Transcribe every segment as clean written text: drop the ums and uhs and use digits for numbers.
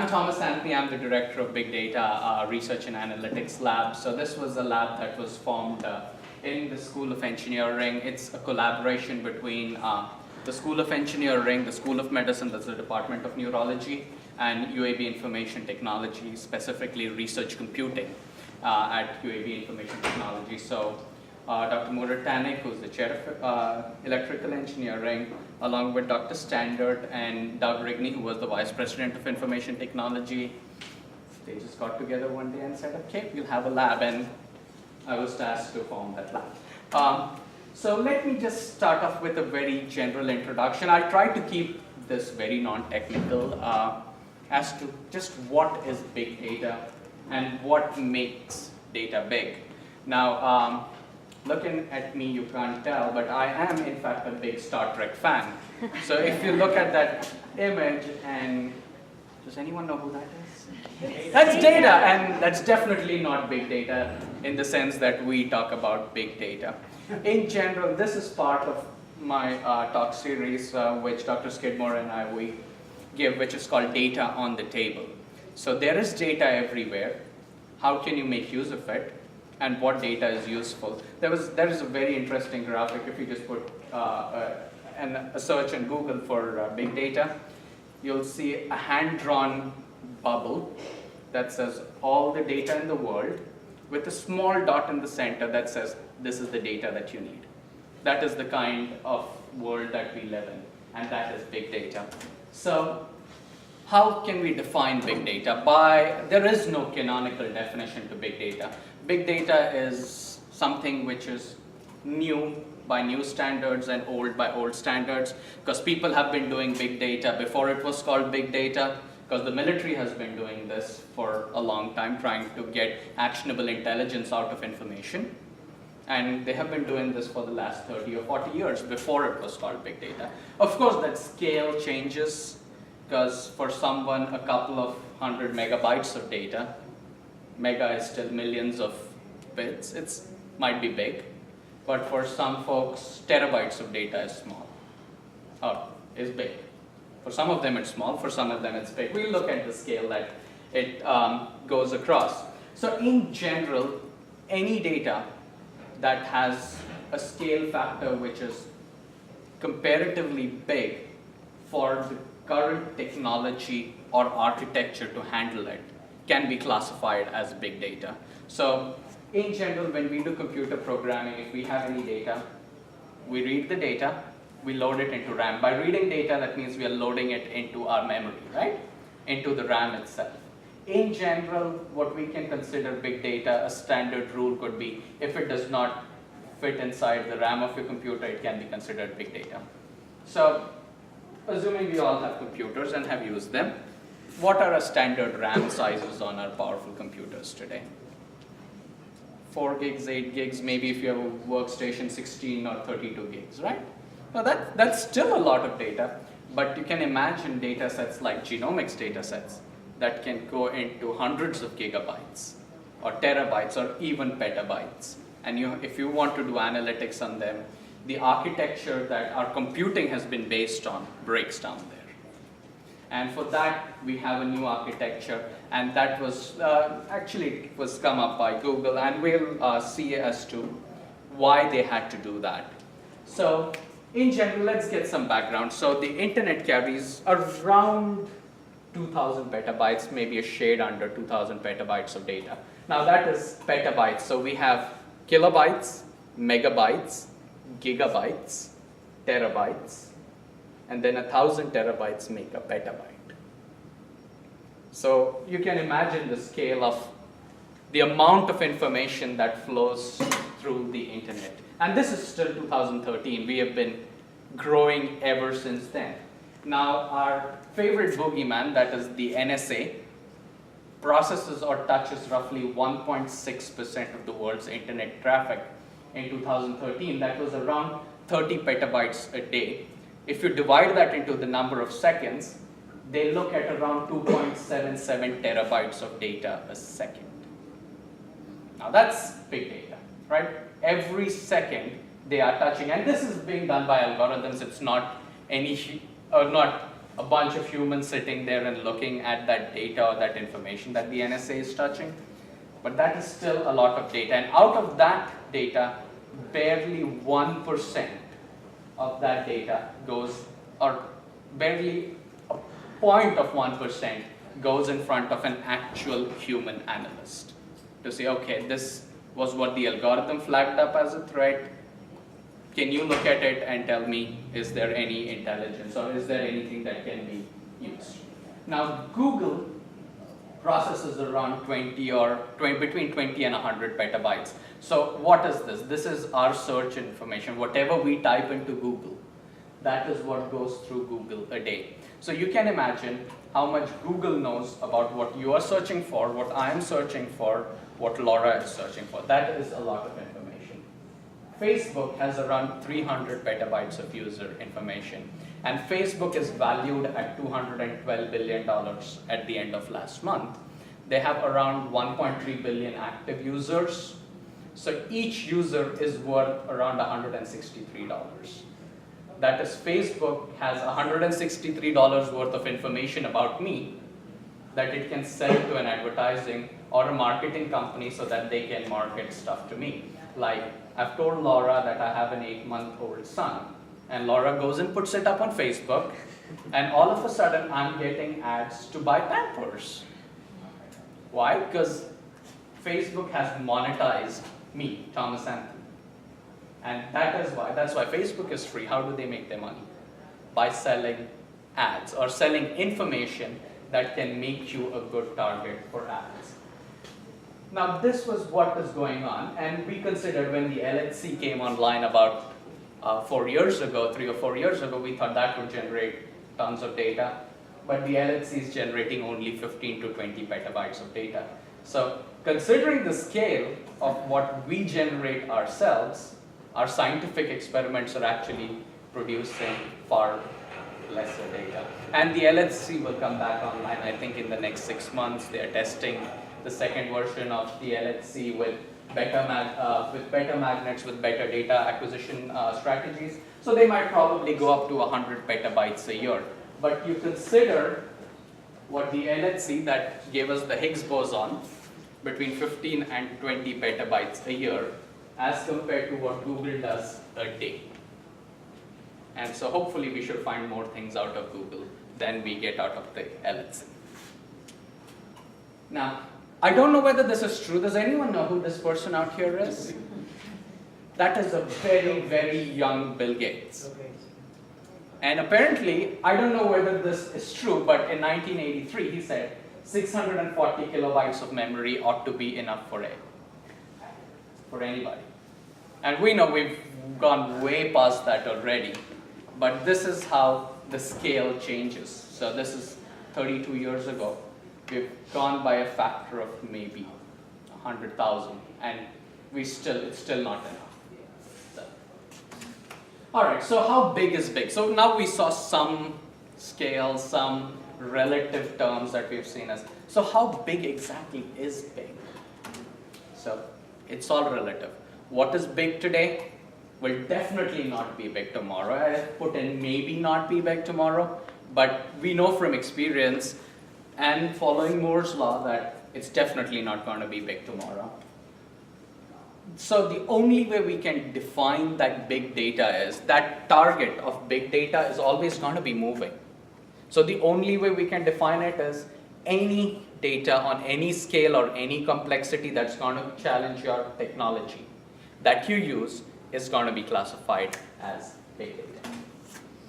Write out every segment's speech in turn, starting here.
I'm Thomas Anthony. I'm the director of Big Data Research and Analytics Lab. So this was a lab that was formed in the School of Engineering. It's a collaboration between the School of Engineering, the School of Medicine, that's the Department of Neurology, and UAB Information Technology, specifically research computing at UAB Information Technology. So Dr. Murat Tanik, who's the chair of electrical engineering, along with Dr. Standard and Doug Rigney, who was the vice president of information technology. They just got together one day and said, okay, we'll have a lab, and I was tasked to form that lab. So let me just start off with a very general introduction. I try to keep this very non-technical as to just what is big data and what makes data big. Now, looking at me, you can't tell, but I am, in fact, a big Star Trek fan. So if you look at that image, and does anyone know who that is? That's data, and that's definitely not big data in the sense that we talk about big data. In general, this is part of my talk series, which Dr. Skidmore and we give, which is called Data on the Table. So there is data everywhere. How can you make use of it? And what data is useful. There is a very interesting graphic. If you just put a search in Google for big data, you'll see a hand-drawn bubble that says all the data in the world with a small dot in the center that says this is the data that you need. That is the kind of world that we live in, and that is big data. So how can we define big data? There is no canonical definition to big data. Big data is something which is new by new standards and old by old standards, because people have been doing big data before it was called big data, because the military has been doing this for a long time, trying to get actionable intelligence out of information. And they have been doing this for the last 30 or 40 years before it was called big data. Of course, that scale changes, because for someone, a couple of 100 megabytes of data, mega is still millions of bits, it might be big, but for some folks, terabytes of data is small, or is big. For some of them it's small, for some of them it's big. We look at the scale that it goes across. So in general, any data that has a scale factor which is comparatively big for the current technology or architecture to handle it can be classified as big data. So in general, when we do computer programming, if we have any data, we read the data, we load it into RAM. By reading data, that means we are loading it into our memory, right? Into the RAM itself. In general, what we can consider big data, a standard rule could be, if it does not fit inside the RAM of your computer, it can be considered big data. So assuming we all have computers and have used them, what are our standard RAM sizes on our powerful computers today? 4 gigs, 8 gigs, maybe if you have a workstation, 16 or 32 gigs, right? Now that's still a lot of data, but you can imagine data sets like genomics data sets that can go into hundreds of gigabytes or terabytes or even petabytes. And if you want to do analytics on them, the architecture that our computing has been based on breaks down there. And for that, we have a new architecture, and that was actually was come up by Google, and we'll see as to why they had to do that. So in general, let's get some background. So the internet carries around 2,000 petabytes, maybe a shade under 2,000 petabytes of data. Now that is petabytes, so we have kilobytes, megabytes, gigabytes, terabytes, and then 1,000 terabytes make a petabyte. So you can imagine the scale of the amount of information that flows through the internet. And this is still 2013. We have been growing ever since then. Now our favorite boogeyman, that is the NSA, processes or touches roughly 1.6% of the world's internet traffic. In 2013, that was around 30 petabytes a day. If you divide that into the number of seconds, they look at around 2.77 terabytes of data a second. Now that's big data, right? Every second they are touching, and this is being done by algorithms. It's not not a bunch of humans sitting there and looking at that data or that information that the NSA is touching. But that is still a lot of data. And out of that data, barely 1% of that data goes, or barely a point of 1% goes in front of an actual human analyst to say, okay, this was what the algorithm flagged up as a threat. Can you look at it and tell me, is there any intelligence or is there anything that can be used? Now, Google processes around between 20 and 100 petabytes. So what is this? This is our search information. Whatever we type into Google, that is what goes through Google a day. So you can imagine how much Google knows about what you are searching for, what I am searching for, what Laura is searching for. That is a lot of information. Facebook has around 300 petabytes of user information. And Facebook is valued at $212 billion at the end of last month. They have around 1.3 billion active users. So each user is worth around $163. That is, Facebook has $163 worth of information about me that it can sell to an advertising or a marketing company so that they can market stuff to me. Like, I've told Laura that I have an 8-month-old son, and Laura goes and puts it up on Facebook, and all of a sudden I'm getting ads to buy Pampers. Why? Because Facebook has monetized me, Thomas Anthony. And that's why Facebook is free. How do they make their money? By selling ads or selling information that can make you a good target for ads. Now, this was what was going on, and we considered when the LHC came online about 4 years ago, 3 or 4 years ago, we thought that would generate tons of data, but the LHC is generating only 15 to 20 petabytes of data. So, considering the scale of what we generate ourselves, our scientific experiments are actually producing far lesser data. And the LHC will come back online, I think, in the next 6 months. They are testing the second version of the LHC with better magnets, with better data acquisition strategies. So they might probably go up to 100 petabytes a year. But you consider what the LHC that gave us the Higgs boson, between 15 and 20 petabytes a year, as compared to what Google does a day. And so hopefully we should find more things out of Google than we get out of the LHC. Now, I don't know whether this is true. Does anyone know who this person out here is? That is a very, very young Bill Gates. And apparently, I don't know whether this is true, but in 1983 he said 640 kilobytes of memory ought to be enough for anybody. And we know we've gone way past that already, but this is how the scale changes. So this is 32 years ago. We've gone by a factor of maybe 100,000, and it's still not enough. So. All right, so how big is big? So now we saw some scale, some relative terms that we've seen as. So how big exactly is big? So it's all relative. What is big today will definitely not be big tomorrow. I put in maybe not be big tomorrow, but we know from experience and following Moore's law that it's definitely not going to be big tomorrow. So the only way we can define that big data is that target of big data is always going to be moving. So the only way we can define it is any data on any scale or any complexity that's going to challenge your technology that you use is going to be classified as big data.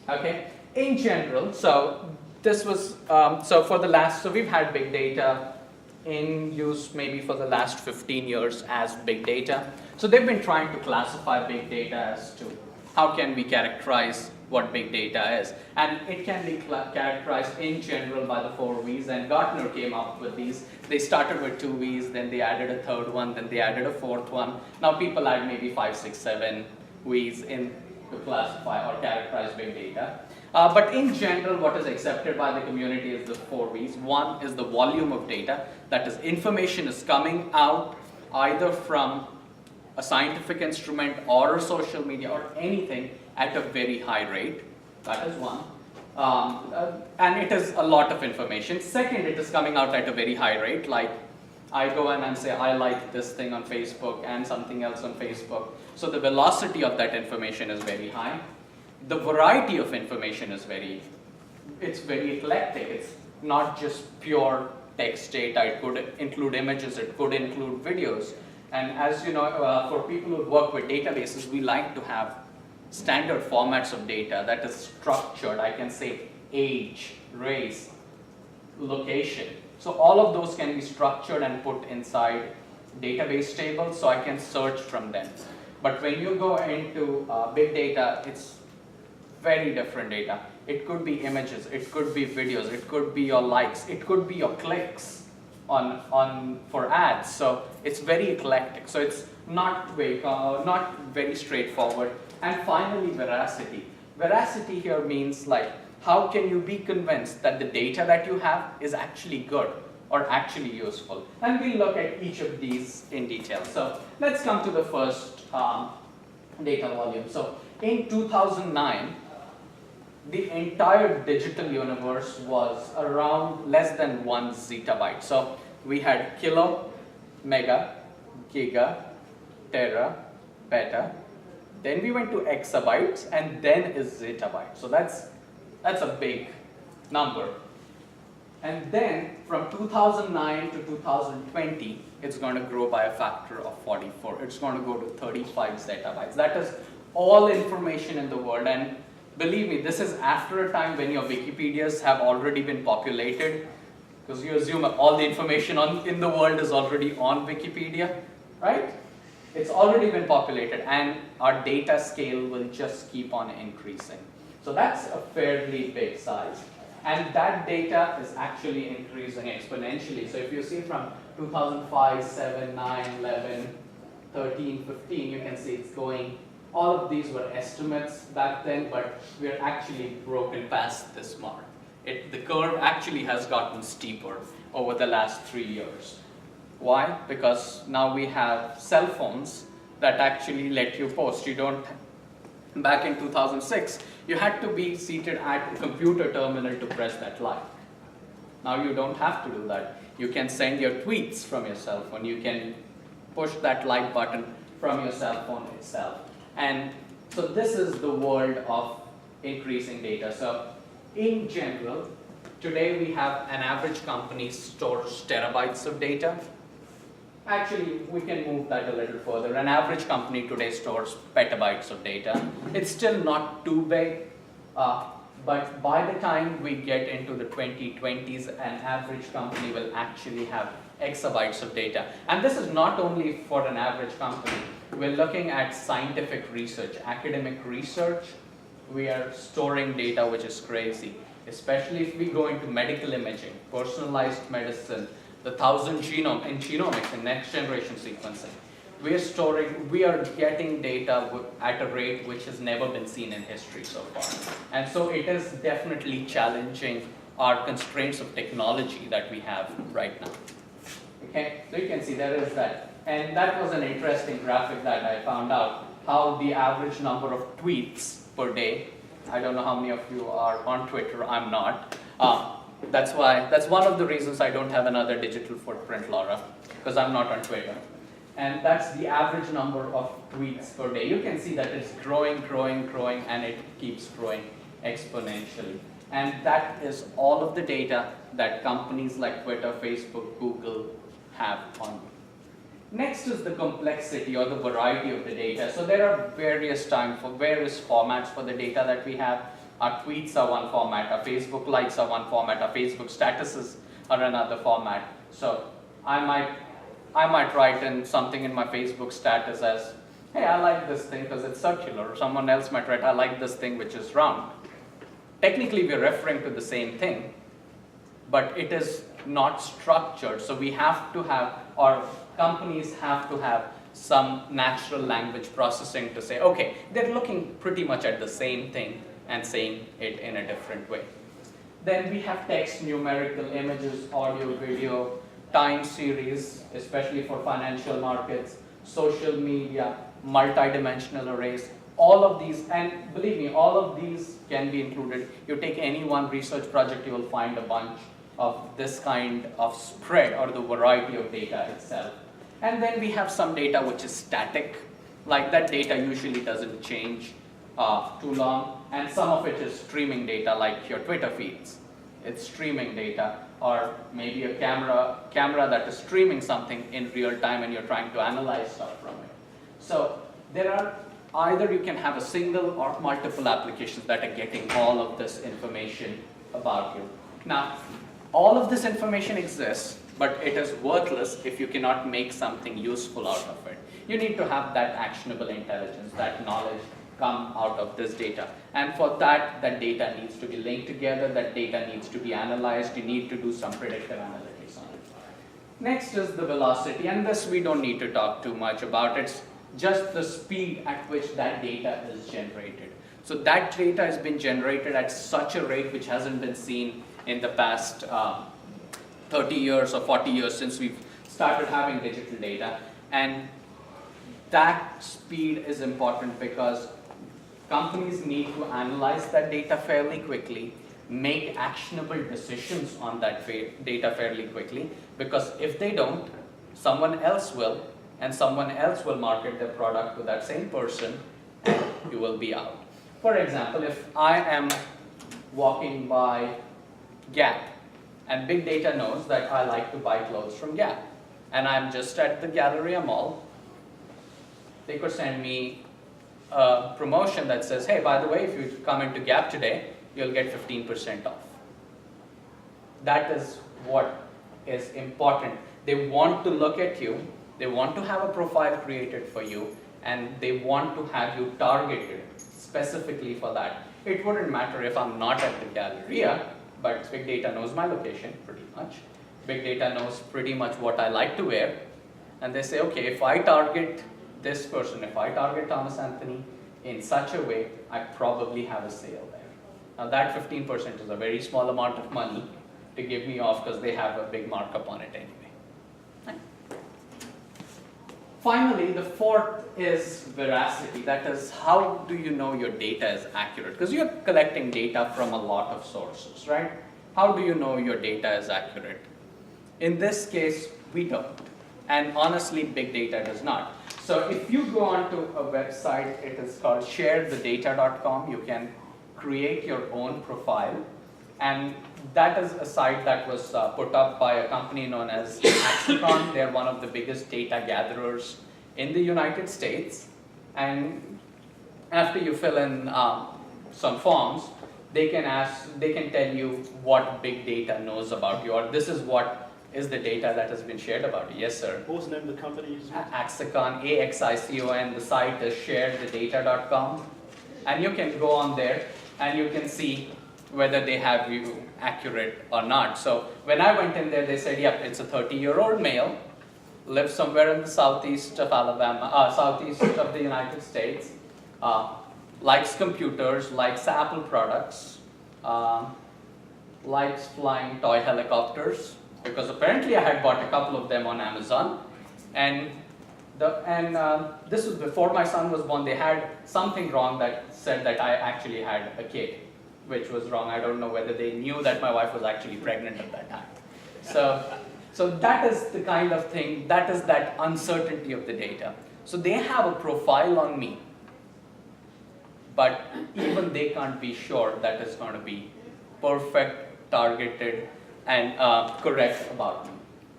Okay? In general, so this was, so we've had big data in use maybe for the last 15 years as big data. So they've been trying to classify big data as to how can we characterize what big data is. And it can be characterized in general by the 4 V's, and Gartner came up with these. They started with 2 V's, then they added a third one, then they added a fourth one. Now people add maybe 5, 6, 7 V's in to classify or characterize big data. But in general, what is accepted by the community is the 4 V's. One is the volume of data, that is, information is coming out either from a scientific instrument or a social media or anything at a very high rate. That is one. And it is a lot of information. Second, it is coming out at a very high rate. Like I go in and say, I like this thing on Facebook and something else on Facebook. So the velocity of that information is very high. The variety of information is it's very eclectic. It's not just pure text data. It could include images. It could include videos. And as you know, for people who work with databases, we like to have standard formats of data that is structured. I can say age, race, location. So all of those can be structured and put inside database tables so I can search from them. But when you go into big data, it's very different data. It could be images, it could be videos, it could be your likes, it could be your clicks for ads. So it's very eclectic. So it's not very straightforward. And finally, veracity. Veracity here means like, how can you be convinced that the data that you have is actually good or actually useful? And we'll look at each of these in detail. So let's come to the first data volume. So in 2009, the entire digital universe was around less than 1 zettabyte. So we had kilo, mega, giga, tera, peta. Then we went to exabytes, and then is zettabyte. So that's a big number. And then from 2009 to 2020, it's going to grow by a factor of 44. It's going to go to 35 zettabytes. That is all information in the world. And believe me, this is after a time when your Wikipedias have already been populated, because you assume all the information in the world is already on Wikipedia, right? It's already been populated, and our data scale will just keep on increasing. So that's a fairly big size. And that data is actually increasing exponentially. So if you see from 2005, 7, 9, 11, 13, 15, you can see it's going. All of these were estimates back then, but we're actually broken past this mark. The curve actually has gotten steeper over the last 3 years. Why? Because now we have cell phones that actually let you post. You don't, back in 2006, you had to be seated at a computer terminal to press that like. Now you don't have to do that. You can send your tweets from your cell phone. You can push that like button from your cell phone itself. And so this is the world of increasing data. So in general, today we have an average company stores terabytes of data. Actually, we can move that a little further. An average company today stores petabytes of data. It's still not too big, but by the time we get into the 2020s, an average company will actually have exabytes of data. And this is not only for an average company. We're looking at scientific research, academic research. We are storing data, which is crazy, especially if we go into medical imaging, personalized medicine, the 1,000 genome in genomics and next generation sequencing. We are getting data at a rate which has never been seen in history so far. And so it is definitely challenging our constraints of technology that we have right now. Okay, so you can see there is that. And that was an interesting graphic that I found out, how the average number of tweets per day. I don't know how many of you are on Twitter, I'm not. That's one of the reasons I don't have another digital footprint, Laura, because I'm not on Twitter. And that's the average number of tweets per day. You can see that it's growing, and it keeps growing exponentially. And that is all of the data that companies like Twitter, Facebook, Google have on you. Next is the complexity or the variety of the data. So there are various formats for the data that we have. Our tweets are one format, our Facebook likes are one format, our Facebook statuses are another format. So I might write in something in my Facebook status as, hey, I like this thing because it's circular. Or someone else might write, I like this thing which is round. Technically, we're referring to the same thing, but it is not structured. So we have to have, or companies have to have some natural language processing to say, okay, they're looking pretty much at the same thing and saying it in a different way. Then we have text, numerical, images, audio, video, time series, especially for financial markets, social media, multidimensional arrays. all of these, and believe me, all of these can be included. You take any one research project, you will find a bunch of this kind of spread or the variety of data itself. And then we have some data which is static, like that data usually doesn't change too long, and some of it is streaming data like your Twitter feeds. It's streaming data, or maybe a camera that is streaming something in real time and you're trying to analyze stuff from it. So there are either you can have a single or multiple applications that are getting all of this information about you. Now, all of this information exists, but it is worthless if you cannot make something useful out of it. You need to have that actionable intelligence, that knowledge come out of this data. And for that, that data needs to be linked together, that data needs to be analyzed, you need to do some predictive analytics on it. Next is the velocity, and this we don't need to talk too much about. It's just the speed at which that data is generated. So that data has been generated at such a rate which hasn't been seen in the past 30 years or 40 years since we've started having digital data. And that speed is important because companies need to analyze that data fairly quickly, make actionable decisions on that data fairly quickly, because if they don't, someone else will, and someone else will market their product to that same person, and you will be out. For example, if I am walking by Gap, and big data knows that I like to buy clothes from Gap, and I'm just at the Galleria Mall, they could send me a promotion that says, hey, by the way, if you come into Gap today, you'll get 15% off. That is what is important. They want to look at you, they want to have a profile created for you, and they want to have you targeted specifically for that. It wouldn't matter if I'm not at the Galleria, but big data knows my location pretty much. Big data knows pretty much what I like to wear, and they say, okay, if I target this person, if I target Thomas Anthony in such a way, I probably have a sale there. Now that 15% is a very small amount of money to give me off because they have a big markup on it anyway. Finally, the fourth is veracity. That is, how do you know your data is accurate? Because you're collecting data from a lot of sources, right? How do you know your data is accurate? In this case, we don't. And honestly, big data does not. So if you go onto a website, it is called sharethedata.com. You can create your own profile. And that is a site that was put up by a company known as Hexacon. They're one of the biggest data gatherers in the United States. And after you fill in some forms, they can tell you what big data knows about you, or this is what is the data that has been shared about you. Yes, sir. What was the name of the company? Hexacon, AXICON. The site is sharethedata.com. And you can go on there and you can see whether they have you accurate or not. So when I went in there, they said, yep, it's a 30-year-old male, lives somewhere in the southeast of Alabama, southeast of the United States, likes computers, likes Apple products, likes flying toy helicopters, because apparently I had bought a couple of them on Amazon. And this was before my son was born. They had something wrong that said that I actually had a kid, which was wrong. I don't know whether they knew that my wife was actually pregnant at that time. So that is the kind of thing, that is that uncertainty of the data. So they have a profile on me, but even they can't be sure that it's going to be perfect, targeted, and correct about me.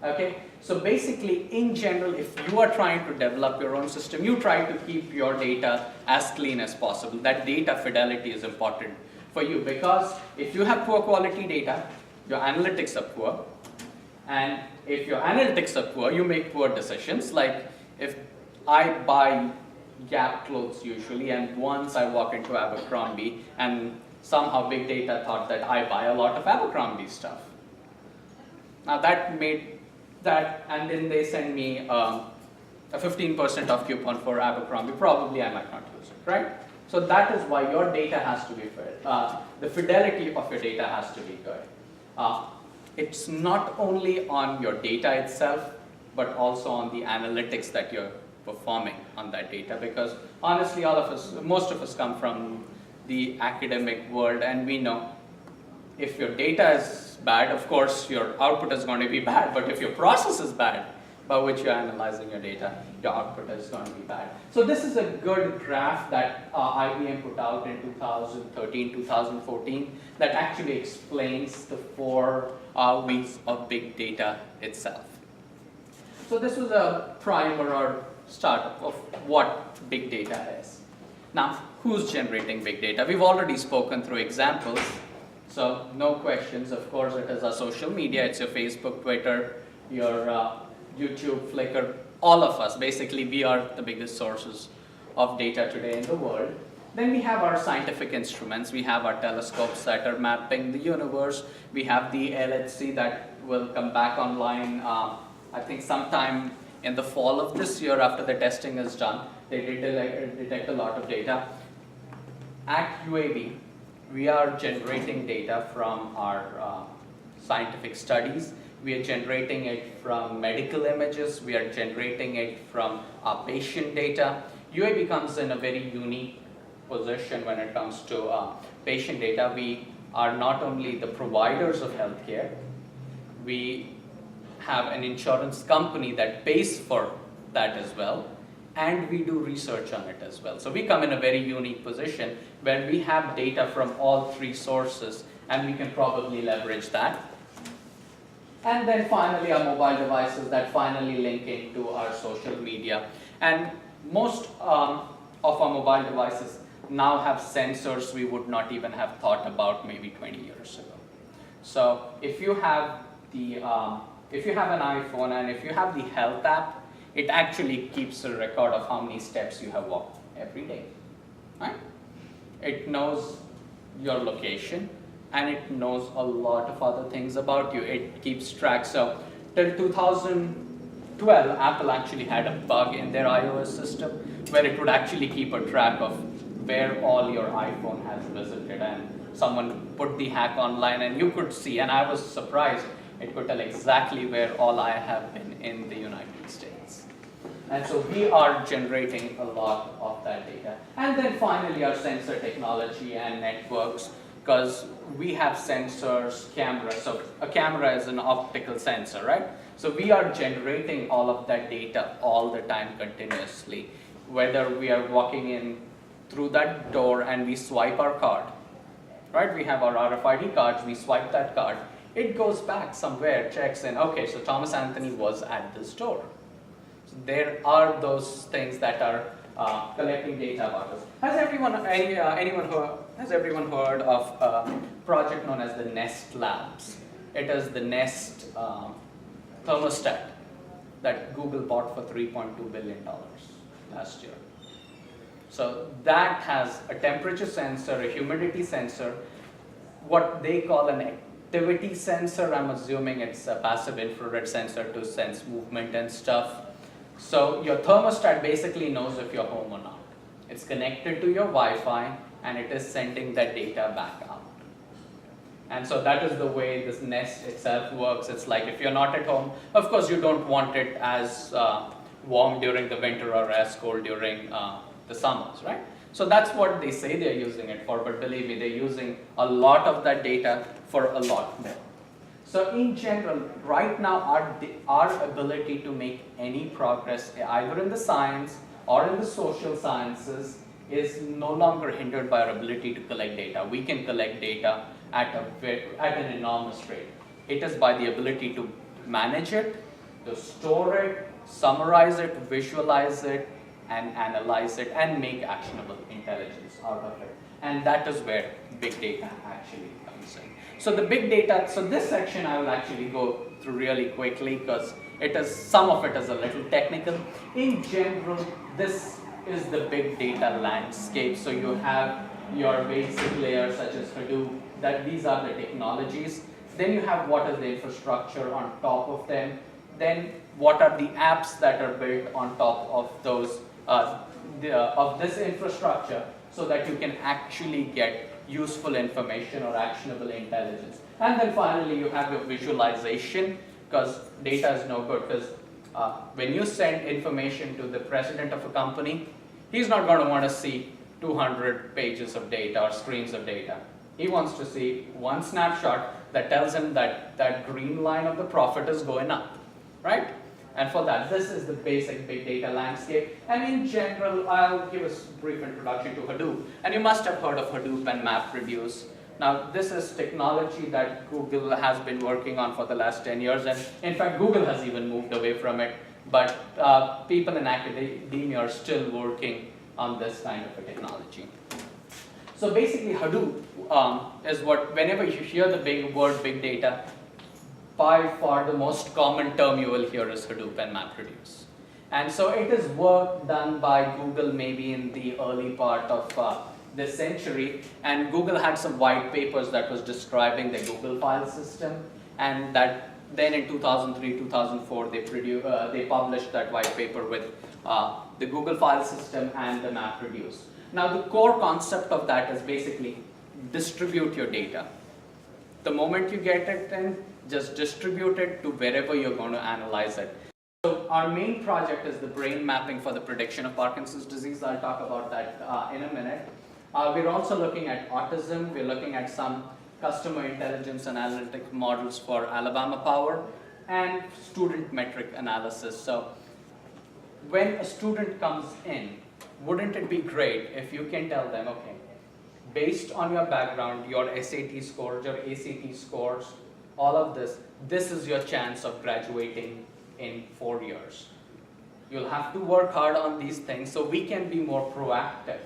Okay? So basically, in general, if you are trying to develop your own system, you try to keep your data as clean as possible. That data fidelity is important for you, because if you have poor quality data, your analytics are poor. And if your analytics are poor, you make poor decisions. Like if I buy Gap clothes usually, and once I walk into Abercrombie, and somehow big data thought that I buy a lot of Abercrombie stuff. Now that made that, and then they send me a 15% off coupon for Abercrombie. Probably I might not use it, right? So that is why your data has to be fair. The fidelity of your data has to be good. It's not only on your data itself, but also on the analytics that you're performing on that data, because honestly, all of us, most of us come from the academic world, and we know if your data is bad, of course, your output is going to be bad, but if your process is bad, by which you're analyzing your data, your output is going to be bad. So this is a good graph that IBM put out in 2013, 2014 that actually explains the 4 weeks of big data itself. So this was a primer or startup of what big data is. Now, who's generating big data? We've already spoken through examples, so no questions. Of course, it is our social media. It's your Facebook, Twitter, your YouTube, Flickr, all of us. Basically, we are the biggest sources of data today in the world. Then we have our scientific instruments. We have our telescopes that are mapping the universe. We have the LHC that will come back online, I think sometime in the fall of this year after the testing is done. They did detect a lot of data. At UAB, we are generating data from our scientific studies. We are generating it from medical images. We are generating it from our patient data. UAB comes in a very unique position when it comes to patient data. We are not only the providers of healthcare, we have an insurance company that pays for that as well, and we do research on it as well. So we come in a very unique position where we have data from all 3 sources, and we can probably leverage that. And then finally our mobile devices that finally link into our social media. And most of our mobile devices now have sensors we would not even have thought about maybe 20 years ago. So if you have if you have an iPhone and if you have the health app, it actually keeps a record of how many steps you have walked every day, right? It knows your location, and it knows a lot of other things about you. It keeps track. So till 2012, Apple actually had a bug in their iOS system where it would actually keep a track of where all your iPhone has visited, and someone put the hack online and you could see, and I was surprised, it could tell exactly where all I have been in the United States. And so we are generating a lot of that data. And then finally our sensor technology and networks, because we have sensors, cameras. So a camera is an optical sensor, right? So we are generating all of that data all the time continuously. Whether we are walking in through that door and we swipe our card, right? We have our RFID cards, we swipe that card. It goes back somewhere, checks in, okay, so Thomas Anthony was at this door. So there are those things that are collecting data about us. Has everyone heard of a project known as the Nest Labs? It is the Nest Thermostat that Google bought for $3.2 billion last year. So that has a temperature sensor, a humidity sensor, what they call an activity sensor. I'm assuming it's a passive infrared sensor to sense movement and stuff. So your thermostat basically knows if you're home or not. It's connected to your Wi-Fi and it is sending that data back out. And so that is the way this Nest itself works. It's like if you're not at home, of course you don't want it as warm during the winter or as cold during the summers, right? So that's what they say they're using it for, but believe me, they're using a lot of that data for a lot more. So in general, right now, our ability to make any progress, either in the science or in the social sciences, is no longer hindered by our ability to collect data. We can collect data at an enormous rate. It is by the ability to manage it, to store it, summarize it, visualize it, and analyze it, and make actionable intelligence out of it. And that is where big data actually comes in. So the big data, so this section I will actually go through really quickly because some of it is a little technical. In general, this is the big data landscape. So you have your basic layers such as Hadoop, these are the technologies. Then you have what is the infrastructure on top of them. Then what are the apps that are built on top of those of this infrastructure so that you can actually get useful information or actionable intelligence. And then finally you have your visualization, because data is no good, because when you send information to the president of a company, he's not going to want to see 200 pages of data or screens of data. He wants to see one snapshot that tells him that that green line of the profit is going up, right? And for that, this is the basic big data landscape. And in general, I'll give a brief introduction to Hadoop. And you must have heard of Hadoop and MapReduce. Now, this is technology that Google has been working on for the last 10 years. And in fact, Google has even moved away from it. But people in academia are still working on this kind of a technology. So basically, Hadoop is what, whenever you hear the big word big data, by far the most common term you will hear is Hadoop and MapReduce. And so it is work done by Google maybe in the early part of this century. And Google had some white papers that was describing the Google file system. And that then in 2003, 2004, they published that white paper with the Google file system and the MapReduce. Now the core concept of that is basically distribute your data. The moment you get it in, just distribute it to wherever you're going to analyze it. So our main project is the brain mapping for the prediction of Parkinson's disease. I'll talk about that in a minute. We're also looking at autism. We're looking at some customer intelligence and analytic models for Alabama Power and student metric analysis. So when a student comes in, wouldn't it be great if you can tell them, okay, based on your background, your SAT scores, your ACT scores, all of this is your chance of graduating in 4 years. You'll have to work hard on these things so we can be more proactive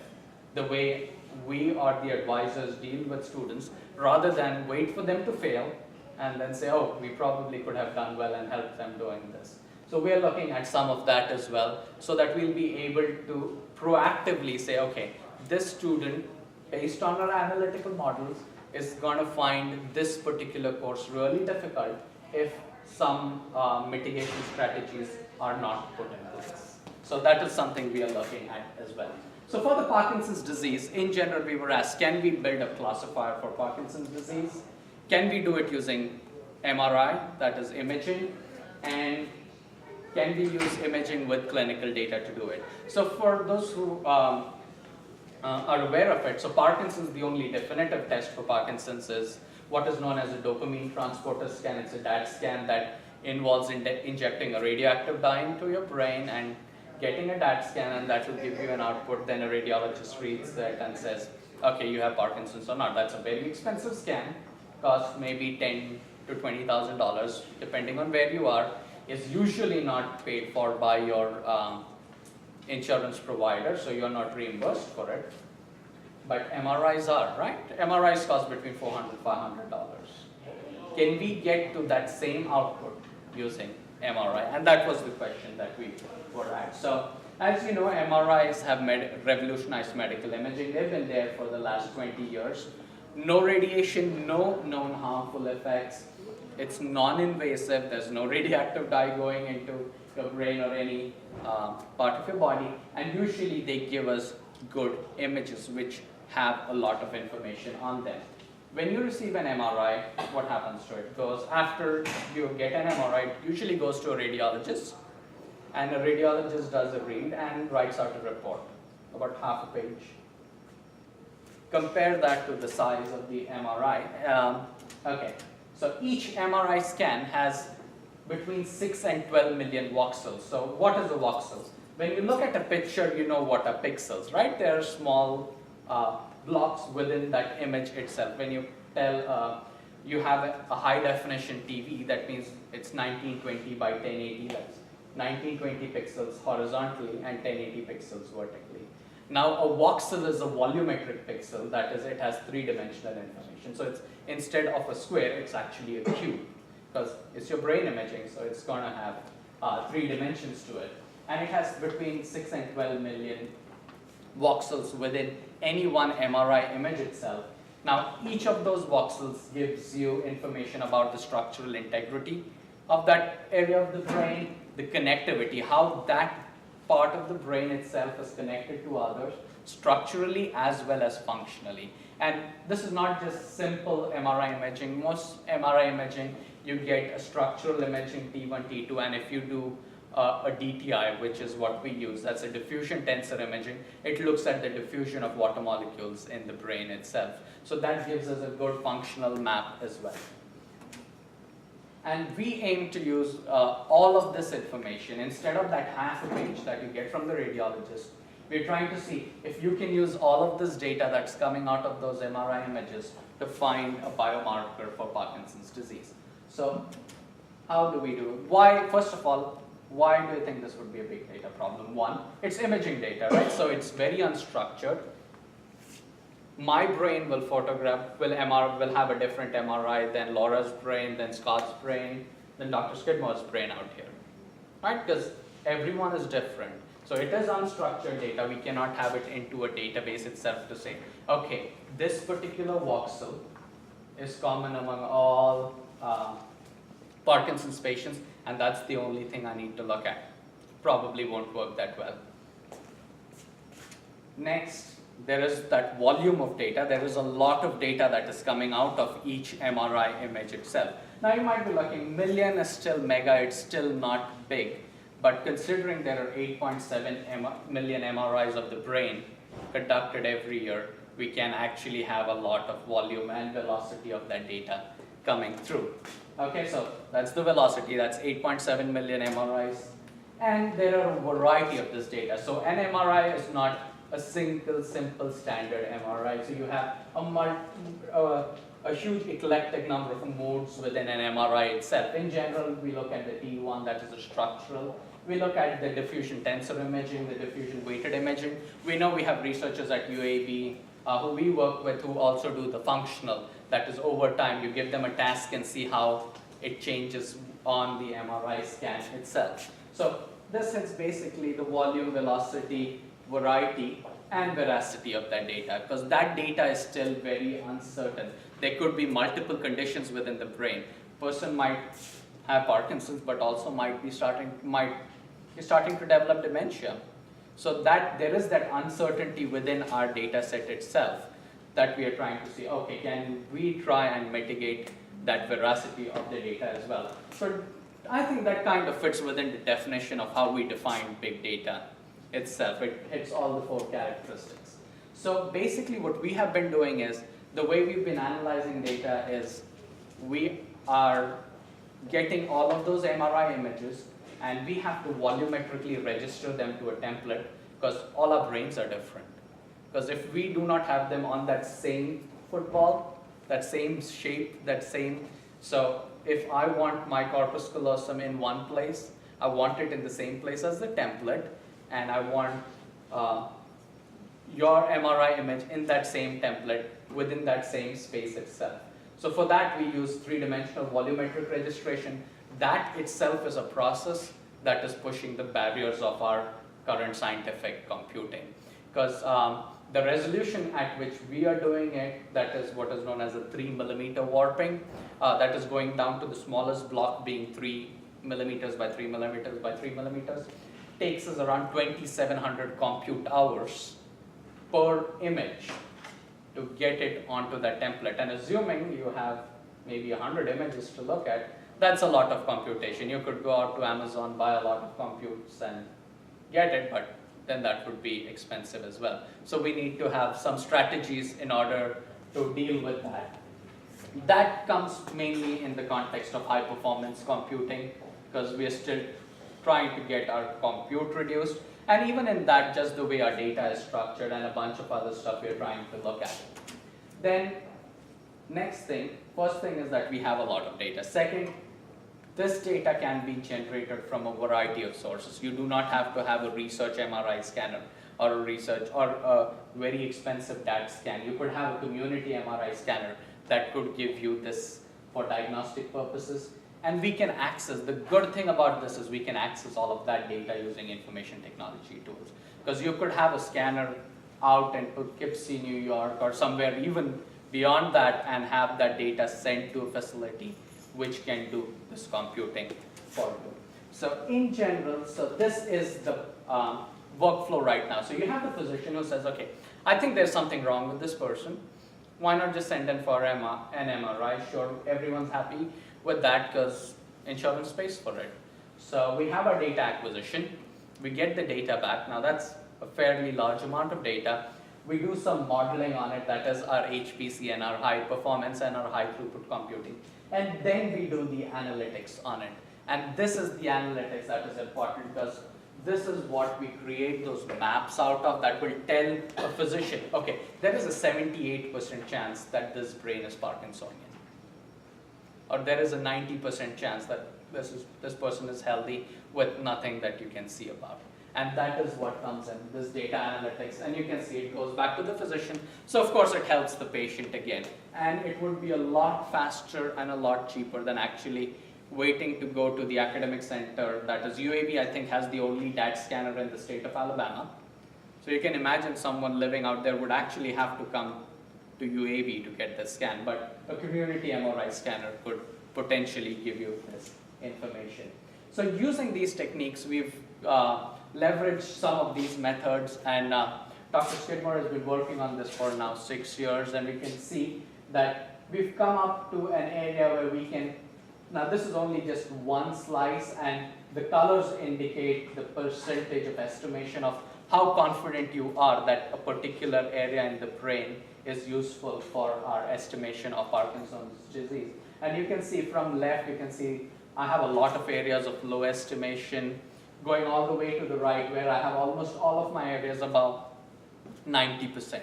the way we or the advisors deal with students rather than wait for them to fail and then say, oh, we probably could have done well and helped them doing this. So we're looking at some of that as well so that we'll be able to proactively say, okay, this student, based on our analytical models, is going to find this particular course really difficult if some mitigation strategies are not put in place. So that is something we are looking at as well. So for the Parkinson's disease, in general, we were asked, can we build a classifier for Parkinson's disease? Can we do it using MRI, that is imaging, and can we use imaging with clinical data to do it? So for those who are aware of it, so Parkinson's, the only definitive test for Parkinson's is what is known as a dopamine transporter scan. It's a DAT scan that involves injecting a radioactive dye into your brain and getting a DAT scan, and that will give you an output. Then a radiologist reads that and says, okay, you have Parkinson's or not. That's a very expensive scan, costs maybe $10,000 to $20,000, depending on where you are. Is usually not paid for by your insurance provider, so you're not reimbursed for it. But MRIs are, right? MRIs cost between $400 to $500. Can we get to that same output using MRI? And that was the question that we were at. So as you know, MRIs have revolutionized medical imaging. They've been there for the last 20 years. No radiation, no known harmful effects. It's non-invasive. There's no radioactive dye going into your brain or any part of your body. And usually they give us good images which have a lot of information on them. When you receive an MRI, what happens to it? It goes, after you get an MRI, it usually goes to a radiologist. And a radiologist does a read and writes out a report, about half a page. Compare that to the size of the MRI. Okay. So each MRI scan has between 6 and 12 million voxels. So what is a voxel? When you look at a picture, you know what are pixels, right? They are small blocks within that image itself. When you tell you have a high definition TV, that means it's 1920 by 1080. That's 1920 pixels horizontally and 1080 pixels vertically. Now a voxel is a volumetric pixel, that is, it has three-dimensional information. So it's, instead of a square, it's actually a cube, because it's your brain imaging, so it's going to have 3 dimensions to it. And it has between 6 and 12 million voxels within any one MRI image itself. Now each of those voxels gives you information about the structural integrity of that area of the brain, the connectivity, how that part of the brain itself is connected to others, structurally as well as functionally. And this is not just simple MRI imaging. Most MRI imaging, you get a structural imaging T1, T2, and if you do a DTI, which is what we use. That's a diffusion tensor imaging. It looks at the diffusion of water molecules in the brain itself. So that gives us a good functional map as well. And we aim to use all of this information. Instead of that half a page that you get from the radiologist, we're trying to see if you can use all of this data that's coming out of those MRI images to find a biomarker for Parkinson's disease. So how do we do it? Why, first of all, why do you think this would be a big data problem? One, it's imaging data, right? So it's very unstructured. My brain will will have a different MRI than Laura's brain, than Scott's brain, than Dr. Skidmore's brain out here, right? Because everyone is different. So it is unstructured data. We cannot have it into a database itself to say, okay, this particular voxel is common among all Parkinson's patients, and that's the only thing I need to look at. Probably won't work that well. Next, there is that volume of data. There is a lot of data that is coming out of each MRI image itself. Now you might be looking, million is still mega, it's still not big. But considering there are 8.7 million MRIs of the brain conducted every year, we can actually have a lot of volume and velocity of that data coming through. Okay, so that's the velocity, that's 8.7 million MRIs. And there are a variety of this data. So an MRI is not a single, simple, standard MRI. So you have a huge eclectic number of modes within an MRI itself. In general, we look at the T1, that is a structural. We look at the diffusion tensor imaging, the diffusion weighted imaging. We know we have researchers at UAB who we work with who also do the functional. That is over time, you give them a task and see how it changes on the MRI scan itself. So this is basically the volume, velocity, variety, and veracity of that data, because that data is still very uncertain. There could be multiple conditions within the brain. Person might have Parkinson's, but also might be starting to develop dementia. So that there is that uncertainty within our data set itself that we are trying to see, okay, can we try and mitigate that veracity of the data as well? So I think that kind of fits within the definition of how we define big data itself. It hits all the 4 characteristics. So basically what we have been doing is, the way we've been analyzing data is, we are getting all of those MRI images and we have to volumetrically register them to a template, because all our brains are different. Because if we do not have them on that same football, that same shape, so if I want my corpus callosum in one place, I want it in the same place as the template, and I want your MRI image in that same template within that same space itself. So for that we use 3-dimensional volumetric registration. That itself is a process that is pushing the barriers of our current scientific computing. Because the resolution at which we are doing it, that is what is known as a 3mm warping, that is going down to the smallest block being 3 millimeters by 3 millimeters by 3 millimeters, takes us around 2,700 compute hours per image to get it onto that template. And assuming you have maybe 100 images to look at, that's a lot of computation. You could go out to Amazon, buy a lot of computes and get it, but then that would be expensive as well. So we need to have some strategies in order to deal with that. That comes mainly in the context of high performance computing, because we are still trying to get our compute reduced. And even in that, just the way our data is structured and a bunch of other stuff we're trying to look at. Then, next thing, first thing is that we have a lot of data. Second, this data can be generated from a variety of sources. You do not have to have a research MRI scanner or a very expensive DAT scan. You could have a community MRI scanner that could give you this for diagnostic purposes. And we can access, the good thing about this is we can access all of that data using information technology tools. Because you could have a scanner out in Poughkeepsie, New York, or somewhere even beyond that, and have that data sent to a facility which can do this computing for you. So in general, so this is the workflow right now. So you have the physician who says, okay, I think there's something wrong with this person. Why not just send in for an MRI? Sure, everyone's happy with that because insurance pays for it. So we have our data acquisition. We get the data back. Now that's a fairly large amount of data. We do some modeling on it, that is our HPC and our high performance and our high throughput computing. And then we do the analytics on it. And this is the analytics that is important, because this is what we create those maps out of that will tell a physician, okay, there is a 78% chance that this brain is Parkinsonian. Or there is a 90% chance that this person is healthy with nothing that you can see about. And that is what comes in, this data analytics. And you can see it goes back to the physician. So of course it helps the patient again. And it would be a lot faster and a lot cheaper than actually waiting to go to the academic center. That is UAB, I think, has the only DAT scanner in the state of Alabama. So you can imagine someone living out there would actually have to come to UAB to get the scan. But a community MRI scanner could potentially give you this information. So using these techniques, we've leveraged some of these methods, and Dr. Skidmore has been working on this for now 6 years, and we can see that we've come up to an area where we can, now this is only just one slice, and the colors indicate the percentage of estimation of how confident you are that a particular area in the brain is useful for our estimation of Parkinson's disease. And you can see from left, you can see I have a lot of areas of low estimation, going all the way to the right where I have almost all of my areas above 90%.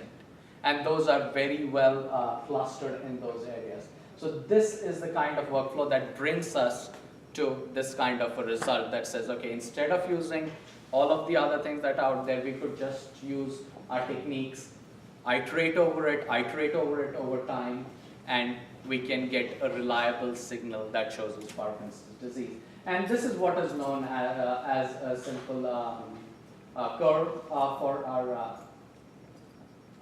And those are very well clustered in those areas. So this is the kind of workflow that brings us to this kind of a result that says, okay, instead of using all of the other things that are out there, we could just use our techniques, iterate over it over time, and we can get a reliable signal that shows us Parkinson's disease. And this is what is known as a simple curve for our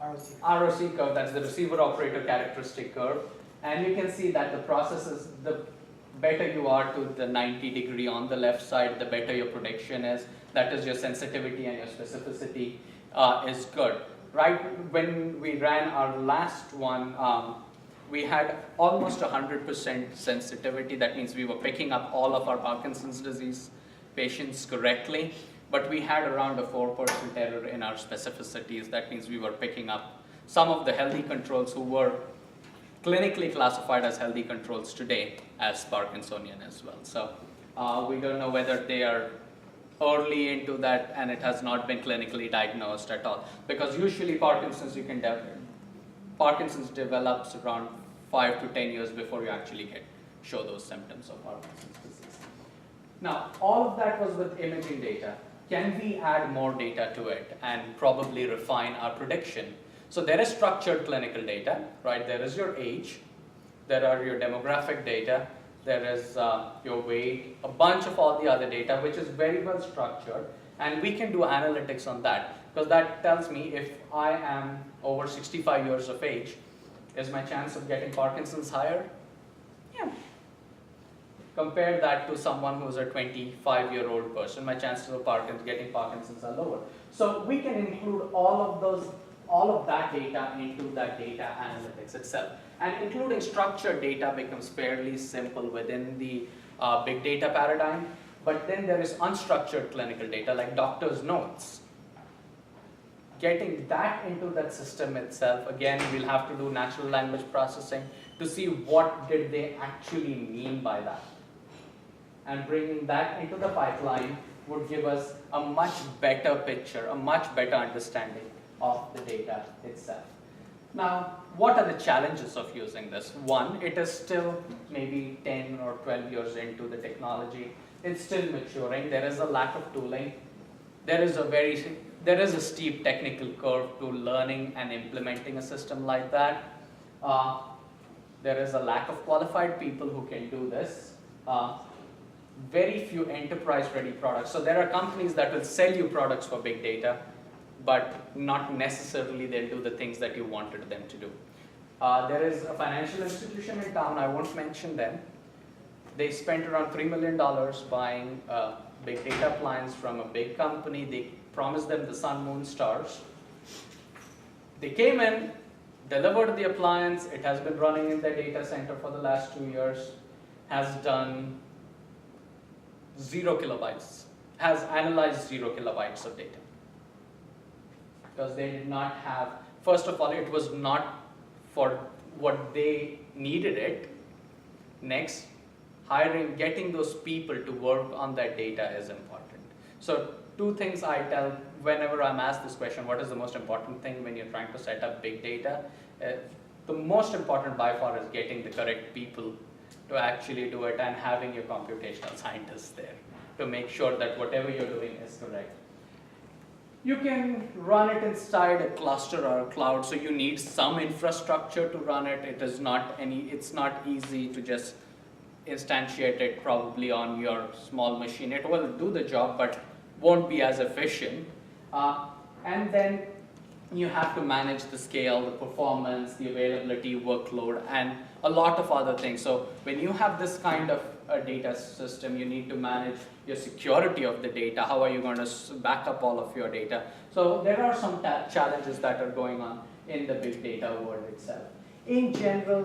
ROC curve, that's the receiver operator characteristic curve. And you can see that the process is, the better you are to the 90-degree on the left side, the better your prediction is. That is, your sensitivity and your specificity is good. Right when we ran our last one, we had almost 100% sensitivity. That means we were picking up all of our Parkinson's disease patients correctly, but we had around a 4% error in our specificities. That means we were picking up some of the healthy controls who were clinically classified as healthy controls today as Parkinsonian as well. So we don't know whether they are early into that and it has not been clinically diagnosed at all. Because usually Parkinson's develops around 5 to 10 years before you actually show those symptoms of Parkinson's disease. Now, all of that was with imaging data. Can we add more data to it and probably refine our prediction? So there is structured clinical data, right? There is your age, there are your demographic data, there is your weight, a bunch of all the other data, which is very well structured, and we can do analytics on that, because that tells me if I am over 65 years of age, is my chance of getting Parkinson's higher? Yeah. Compare that to someone who's a 25-year-old person, my chances of getting Parkinson's are lower. So we can include all of that data into that data analytics itself. And including structured data becomes fairly simple within the big data paradigm, but then there is unstructured clinical data like doctor's notes. Getting that into that system itself, again, we'll have to do natural language processing to see what did they actually mean by that. And bringing that into the pipeline would give us a much better picture, a much better understanding of the data itself. Now, what are the challenges of using this? One, it is still maybe 10 or 12 years into the technology. It's still maturing. There is a lack of tooling. There is a steep technical curve to learning and implementing a system like that. There is a lack of qualified people who can do this. Very few enterprise-ready products. So there are companies that will sell you products for big data, but not necessarily they'll do the things that you wanted them to do. There is a financial institution in town, I won't mention them. They spent around $3 million buying a big data appliance from a big company. They promised them the sun, moon, stars. They came in, delivered the appliance. It has been running in their data center for the last 2 years, has done 0 kilobytes, has analyzed 0 kilobytes of data. Because they did not have, first of all, it was not for what they needed it. Next, getting those people to work on that data is important. So 2 things I tell whenever I'm asked this question, what is the most important thing when you're trying to set up big data? The most important by far is getting the correct people to actually do it and having your computational scientists there to make sure that whatever you're doing is correct. You can run it inside a cluster or a cloud, so you need some infrastructure to run it. It's not easy to just instantiate it probably on your small machine. It will do the job, but won't be as efficient. And then you have to manage the scale, the performance, the availability, workload, and a lot of other things. So when you have this kind of a data system, you need to manage your security of the data. How are you going to back up all of your data? So there are some challenges that are going on in the big data world itself. In general,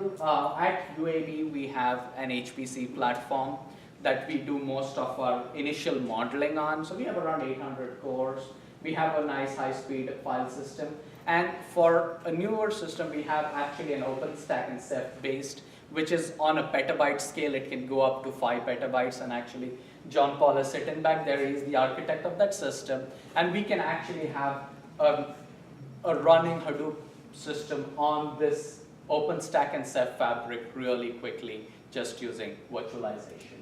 at UAB, we have an HPC platform that we do most of our initial modeling on. So we have around 800 cores. We have a nice high-speed file system. And for a newer system, we have actually an OpenStack and Ceph based, which is on a petabyte scale. It can go up to 5 petabytes. And actually, John Paul is sitting back there. He's the architect of that system. And we can actually have a running Hadoop system on this OpenStack and Ceph fabric really quickly, just using virtualization.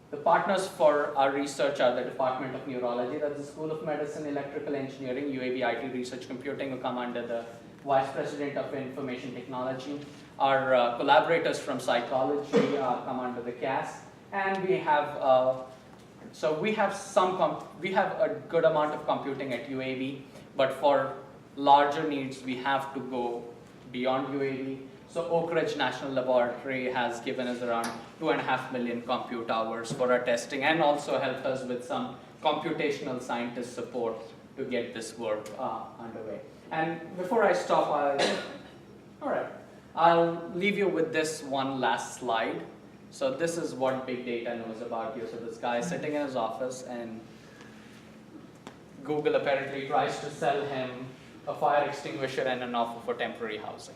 The partners for our research are the Department of Neurology, that's the School of Medicine, Electrical Engineering, UAB IT Research Computing, who come under the Vice President of Information Technology. Our collaborators from psychology come under the CAS, and we have we have a good amount of computing at UAB, but for larger needs we have to go beyond UAB. So Oak Ridge National Laboratory has given us around 2.5 million compute hours for our testing, and also helped us with some computational scientist support to get this work underway. And before I stop, I'll leave you with this one last slide. So this is what big data knows about you. So this guy is sitting in his office, and Google apparently tries to sell him a fire extinguisher and an offer for temporary housing.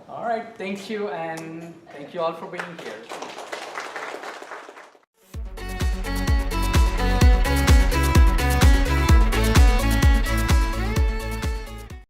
All right, thank you, and thank you all for being here.